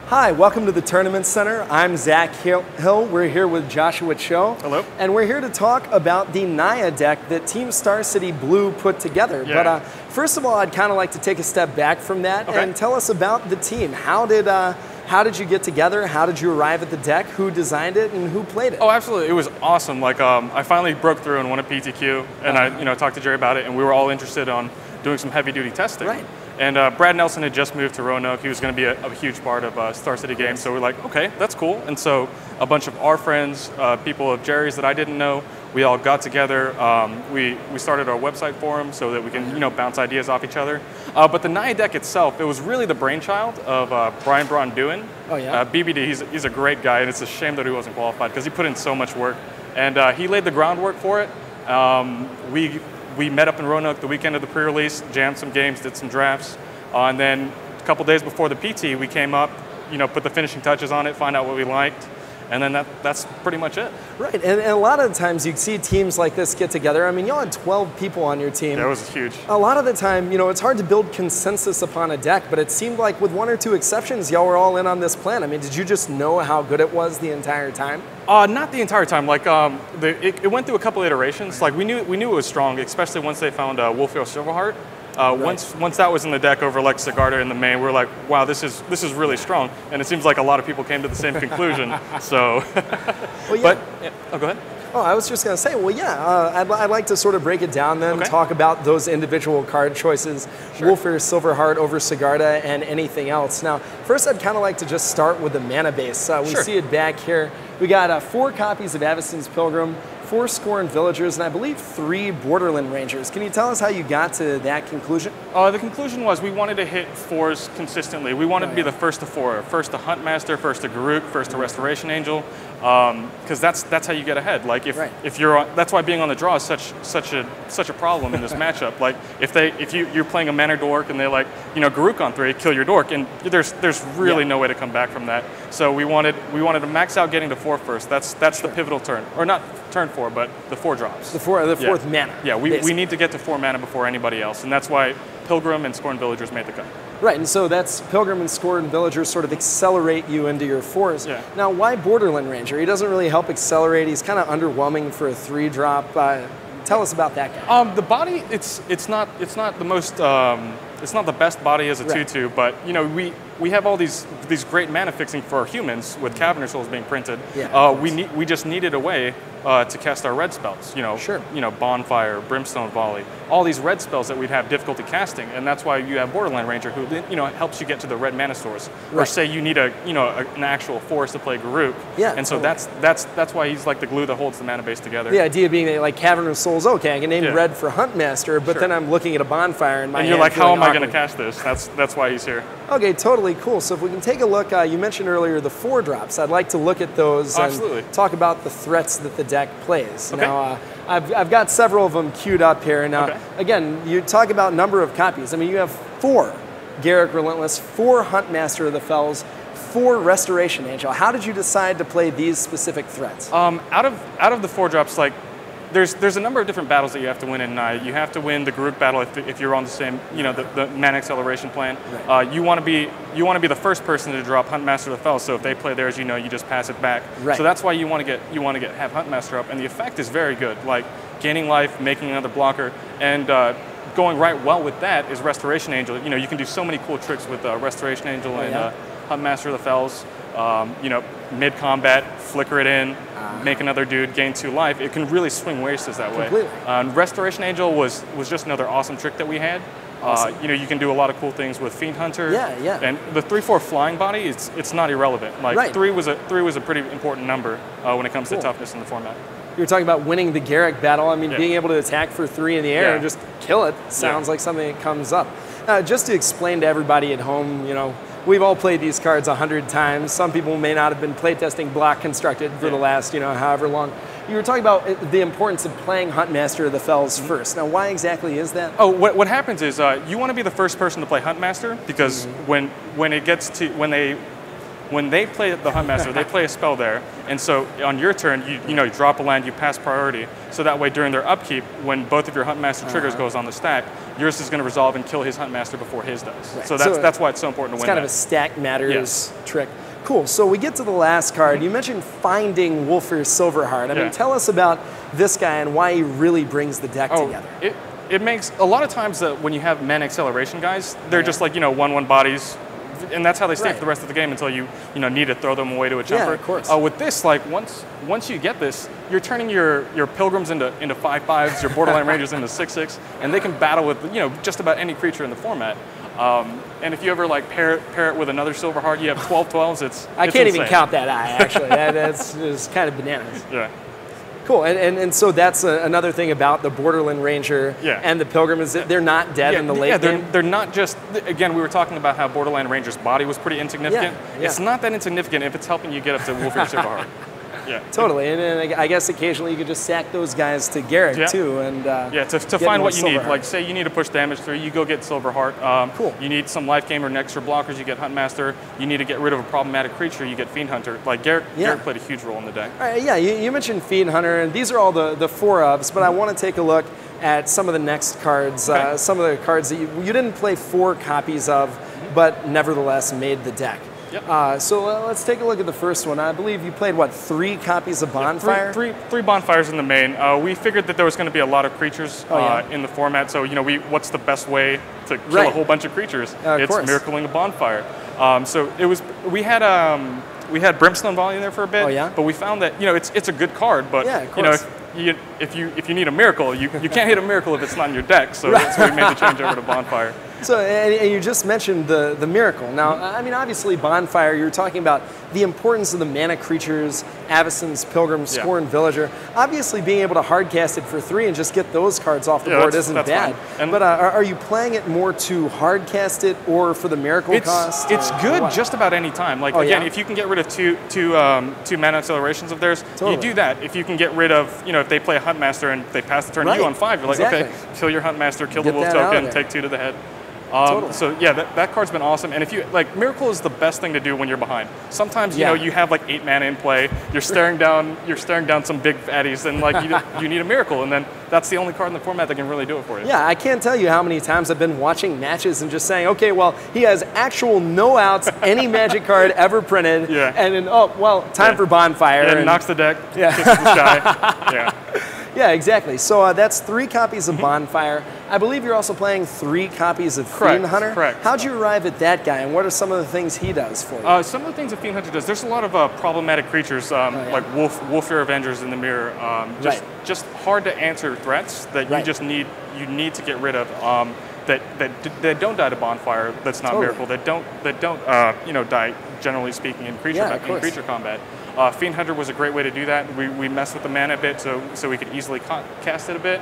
Hi, welcome to the Tournament Center. I'm Zac Hill. We're here with Joshua Cho. Hello. And we're here to talk about the Naya deck that Team Star City Blue put together. Yeah. But first of all, I'd kind of like to take a step back from that and tell us about the team. How did you get together? How did you arrive at the deck? Who designed it and who played it? Oh, absolutely. It was awesome. Like, I finally broke through and won a PTQ, and I talked to Jerry about it, and we were all interested on doing some heavy-duty testing. Right. And Brad Nelson had just moved to Roanoke. He was going to be a huge part of Star City Games, so we're like, okay, that's cool. And so a bunch of our friends, people of Jerry's that I didn't know, we all got together. We started our website forum so that we can bounce ideas off each other. But the Naya deck itself, it was really the brainchild of Brian Braun-Duin. Oh, yeah? BBD, he's a great guy, and it's a shame that he wasn't qualified because he put in so much work. And he laid the groundwork for it. We met up in Roanoke the weekend of the pre-release, jammed some games, did some drafts, and then a couple days before the PT, we came up, put the finishing touches on it, find out what we liked, and then that's pretty much it. Right, and a lot of the times you see teams like this get together. I mean, y'all had 12 people on your team. That was huge. A lot of the time, it's hard to build consensus upon a deck, but it seemed like with one or two exceptions, y'all were all in on this plan. I mean, did you just know how good it was the entire time? Not the entire time. Like, it went through a couple iterations. Like, we knew it was strong, especially once they found Wolfir Silverheart. Once that was in the deck over like Sigarda in the main, we were like, wow, this is really strong. And it seems like a lot of people came to the same conclusion. So, well, yeah. But oh, go ahead. Oh, I was just going to say, well, yeah, I'd like to sort of break it down then, talk about those individual card choices, Sure. Wolfir Silverheart over Sigarda and anything else. Now, first I'd kind of like to just start with the mana base. We Sure. see it back here. We got 4 copies of Avacyn's Pilgrim, 4 Scorned Villagers, and I believe 3 Borderland Rangers. Can you tell us how you got to that conclusion? The conclusion was we wanted to hit 4s consistently. We wanted to be the first to 4, first to Huntmaster, first to Garruk, first to Restoration Angel, because that's how you get ahead. Like if you're on, that's why being on the draw is such a problem in this matchup. Like if you're playing a mana dork and they Garruk on 3, kill your dork, and there's really no way to come back from that. So we wanted to max out getting to 4 first. That's the pivotal turn, or not turn 4, but the 4 drops. The fourth mana. Yeah, we need to get to 4 mana before anybody else, and that's why Pilgrim and Scorned Villagers made the cut. Right, and so that's Pilgrim and Scorned Villagers sort of accelerate you into your 4s. Yeah. Now, why Borderland Ranger? He doesn't really help accelerate. He's kind of underwhelming for a 3-drop. Tell us about that guy. The body, it's not the most it's not the best body as a 2/2, but we have all these great mana fixing for humans with Cavern of Souls being printed. Yeah, we just needed a way to cast our red spells. Sure. Bonfire, Brimstone Volley, all these red spells that we'd have difficulty casting, and that's why you have Borderland Ranger, who helps you get to the red mana source. Or say you need an actual force to play Garruk. Yeah. And so that's why he's like the glue that holds the mana base together. The idea being that, like, Cavern of Souls, okay, I can name red for Huntmaster, but then I'm looking at a Bonfire in my hand. And you're like, how am I going to cast this? That's why he's here. Okay, totally cool. So if we can take a look, you mentioned earlier the 4-drops. I'd like to look at those and talk about the threats that the deck plays. Okay. Now, I've got several of them queued up here. Now, again, you talk about number of copies. I mean, you have 4 Garruk Relentless, 4 Huntmaster of the Fells, 4 Restoration Angel. How did you decide to play these specific threats? Out of the 4-drops, like, there's a number of different battles that you have to win in Naya. You have to win the Garruk battle if you're on the same, the mana acceleration plan. Right. You want to be the first person to drop Huntmaster of the Fells. So if they play theirs, you just pass it back. Right. So that's why you want to have Huntmaster up, and the effect is very good. Like gaining life, making another blocker, and going right well with that is Restoration Angel. You can do so many cool tricks with Restoration Angel and Huntmaster of the Fells. Mid-combat, flicker it in, make another dude, gain 2 life. It can really swing wastes that way. Completely. Restoration Angel was just another awesome trick that we had. Awesome. You can do a lot of cool things with Fiend Hunter. Yeah. And the 3/4 flying body, it's not irrelevant. Like 3 was a pretty important number when it comes to toughness in the format. You were talking about winning the Garruk battle. I mean, being able to attack for 3 in the air and just kill it sounds like something that comes up. Just to explain to everybody at home, we've all played these cards 100 times. Some people may not have been playtesting Block Constructed for the last, however long. You were talking about the importance of playing Huntmaster of the Fells first. Now, why exactly is that? Oh, what happens is you want to be the first person to play Huntmaster because when when they play the Huntmaster, they play a spell there, and so on your turn, you drop a land, you pass priority, so that way during their upkeep, when both of your Huntmaster triggers goes on the stack, yours is going to resolve and kill his Huntmaster before his does. Right. So that's why it's so important to win. It's kind of a stack matters trick. Cool. So we get to the last card. You mentioned finding Wolfir Silverheart. I mean, tell us about this guy and why he really brings the deck together. It makes a lot of times that when you have mana acceleration guys, they're just like 1/1 bodies, and that's how they stay for the rest of the game until you need to throw them away to a jumper. Yeah, of course. With this, like once you get this, you're turning your Pilgrims into 5/5s, your Borderland Rangers into 6/6, and they can battle with just about any creature in the format. And if you ever like pair it with another Silverheart, you have 12/12s. I can't even count that eye actually. That's just kind of bananas. Yeah. Cool, and so that's another thing about the Borderland Ranger and the Pilgrim is that they're not dead in the late game. They're not just, again, we were talking about how Borderland Ranger's body was pretty insignificant. It's not that insignificant if it's helping you get up to Wolfir Silverheart. Yeah, totally, and I guess occasionally you could just sack those guys to Garruk too, and to find what you need. Like, say you need to push damage through, you go get Silverheart. Cool. You need some life gain or extra blockers, you get Huntmaster. You need to get rid of a problematic creature, you get Fiend Hunter. Like Garruk played a huge role in the deck. All right, you mentioned Fiend Hunter, and these are all the 4-ofs, but I want to take a look at some of the next cards, some of the cards that you didn't play 4 copies of, but nevertheless made the deck. Yep. So let's take a look at the first one. I believe you played, 3 copies of Bonfire? Three Bonfires in the main. We figured that there was going to be a lot of creatures in the format, so what's the best way to kill a whole bunch of creatures? It's Miracling a Bonfire. So we had Brimstone Volley in there for a bit, but we found that it's a good card, but if you need a miracle, you can't hit a miracle if it's not in your deck. So that's why we made the change over to Bonfire. So, and you just mentioned the miracle. Now, I mean, obviously, Bonfire, you're talking about the importance of the mana creatures, Avacyn's Pilgrim, Scorned Villager. Obviously, being able to hardcast it for 3 and just get those cards off the board isn't bad. But are you playing it more to hardcast it or for the miracle cost? It's good just about any time. Like, again, if you can get rid of two mana accelerations of theirs, you do that. If you can get rid of, if they play a Huntmaster and they pass the turn to you on 5, you're like, okay, kill your Huntmaster, kill the Wolf token, take 2 to the head. So that card's been awesome, and if you Miracle is the best thing to do when you're behind. Sometimes you have 8 mana in play, you're staring down some big fatties, and you need a Miracle, and then that's the only card in the format that can really do it for you. Yeah, I can't tell you how many times I've been watching matches and just saying, okay, well, he has actual no outs, any Magic card ever printed, and then time for Bonfire, and knocks the deck, kisses the sky. Yeah, exactly. So that's 3 copies of Bonfire. I believe you're also playing 3 copies of Fiend Hunter. Correct. How'd you arrive at that guy, and what are some of the things he does for you? Some of the things that Fiend Hunter does, there's a lot of problematic creatures, like Wolfir Avengers in the mirror, just hard to answer threats that you need to get rid of. That don't die to Bonfire. That's not Miracle. That don't die, generally speaking, in creature combat. Fiend Hunter was a great way to do that. We messed with the mana a bit so we could easily cast it a bit.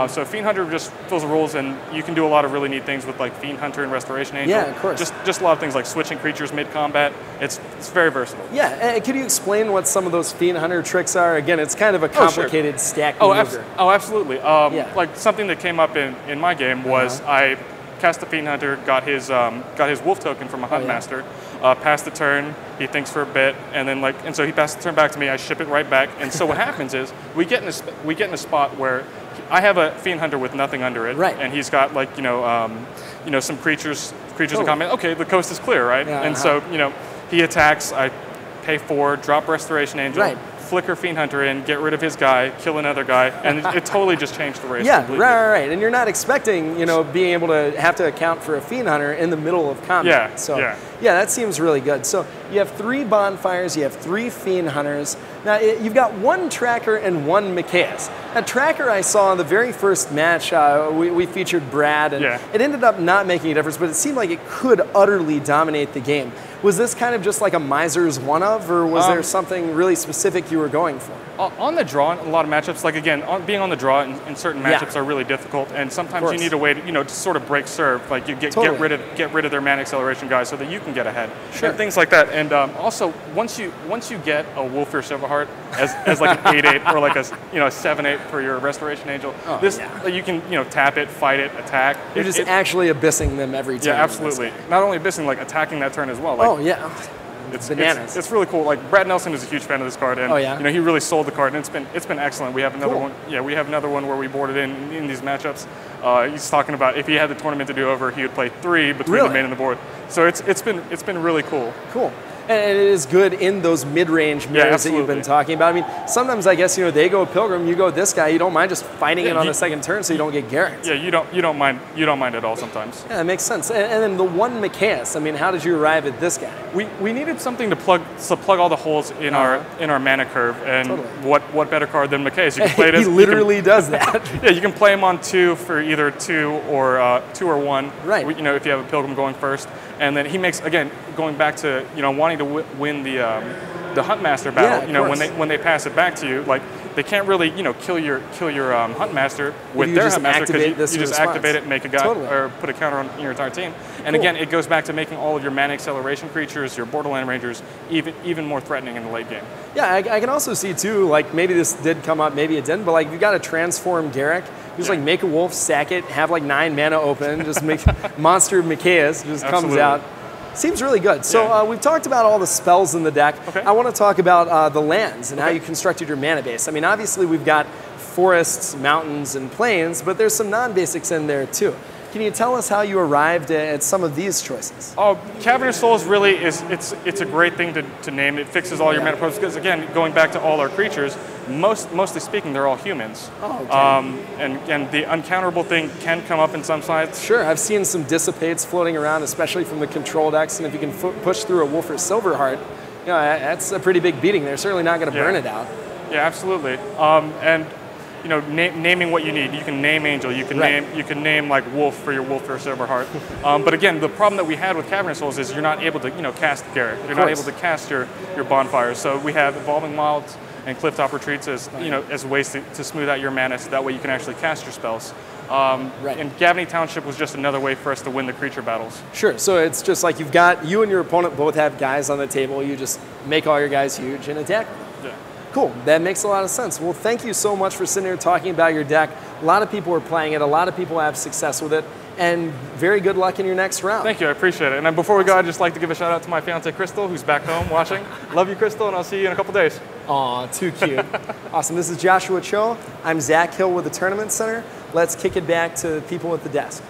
So Fiend Hunter just fills the rules, and you can do a lot of really neat things with like Fiend Hunter and Restoration Angel. Yeah, of course. Just a lot of things like switching creatures mid-combat. It's very versatile. Yeah, could you explain what some of those Fiend Hunter tricks are? Again, it's kind of a complicated stack maneuver. Absolutely. Like something that came up in my game was I cast the Fiend Hunter, got his Wolf token from a Huntmaster. Pass the turn, he thinks for a bit, and then so he passes the turn back to me. I ship it right back, and so what happens is we get in a spot where I have a Fiend Hunter with nothing under it, and he's got some creatures in combat. Okay, the coast is clear, right? And so he attacks. I pay 4, drop Restoration Angel. Flicker Fiend Hunter in, get rid of his guy, kill another guy, and it totally just changed the race completely. Right. And you're not expecting, being able to have to account for a Fiend Hunter in the middle of combat. That seems really good. So you have 3 Bonfires, you have 3 Fiend Hunters. Now, you've got 1 Tracker and 1 Mikaeus. A Tracker I saw in the very first match, we featured Brad, and it ended up not making a difference, but it seemed like it could utterly dominate the game. Was this kind of just like a miser's one-of, or was there something really specific you were going for? On the draw, in a lot of matchups, like again, being on the draw in certain matchups are really difficult, and sometimes you need a way to, to sort of break serve, like you get rid of their mana acceleration guys so that you can get ahead, and things like that. And also, once you get a Wolfir Silverheart as like an 8/8 or like a 7/8 for your Restoration Angel, you can tap it, fight it, attack. You're just actually abyssing them every turn. Yeah, absolutely. Not only abyssing, like attacking that turn as well. Like, It's bananas. It's really cool. Like Brad Nelson is a huge fan of this card, and you know, he really sold the card, and it's been excellent. We have another one. Yeah, we have another one where we boarded in these matchups. He's talking about if he had the tournament to do over, he would play 3 between the main and the board. So it's been really cool. Cool. And it is good in those mid-range mirrors that you've been talking about. I mean, sometimes I guess, you know, they go Pilgrim, you go this guy, you don't mind just fighting it on the second turn so you don't get Garruk. Yeah, you don't mind at all sometimes. Yeah, that makes sense. And then the one Mikaeus, I mean, how did you arrive at this guy? We needed something to plug all the holes in our mana curve, and what better card than Mikaeus? You can play it as, he literally does that. Yeah, you can play him on 2 for either 2 or 1. Right. You know, if you have a Pilgrim going first. And then he makes, again, going back to, you know, wanting to win the Huntmaster battle. You know, when they pass it back to you, like they can't really, you know, kill your Huntmaster with their Huntmaster, because you just activate it and make a guy or put a counter on your entire team. And again, it goes back to making all of your mana acceleration creatures, your Borderland Rangers, even more threatening in the late game. Yeah, I can also see too, like maybe this did come up, maybe it didn't, but like you got to transform Garruk. Just like make a wolf, sack it, have like 9 mana open, just make monster Mikaeus just comes out. Seems really good. So we've talked about all the spells in the deck. I want to talk about the lands and how you constructed your mana base. I mean, obviously we've got forests, mountains, and plains, but there's some non-basics in there too. Can you tell us how you arrived at some of these choices? Oh, Cavern of Souls really is, it's a great thing to name. It fixes all your mana problems, because again, going back to all our creatures, mostly speaking, they're all humans. Oh, okay. And the uncounterable thing can come up in some sides. Sure, I've seen some dissipates floating around, especially from the control decks, and if you can push through a Wolfir Silverheart, you know, that's a pretty big beating. They're certainly not going to burn it out. Yeah, absolutely. And you know, naming what you need. You can name Angel. You can name like Wolf for your Wolfir Silverheart. But again, the problem that we had with Cavern of Souls is you're not able to, you know, cast Garruk. You're not able to cast your Bonfire. So we have Evolving Wilds and Clifftop Retreats as as ways to smooth out your mana, so that way you can actually cast your spells. And Gavony Township was just another way for us to win the creature battles. Sure. So it's just like you've got you and your opponent both have guys on the table. You just make all your guys huge and attack them. Yeah. Cool, that makes a lot of sense. Well, thank you so much for sitting here talking about your deck. A lot of people are playing it, a lot of people have success with it, and very good luck in your next round. Thank you, I appreciate it. And then before we go, I'd just like to give a shout out to my fiance, Crystal, who's back home watching. Love you, Crystal, and I'll see you in a couple days. Aw, too cute. Awesome, this is Joshua Cho. I'm Zac Hill with the Tournament Center. Let's kick it back to people at the desk.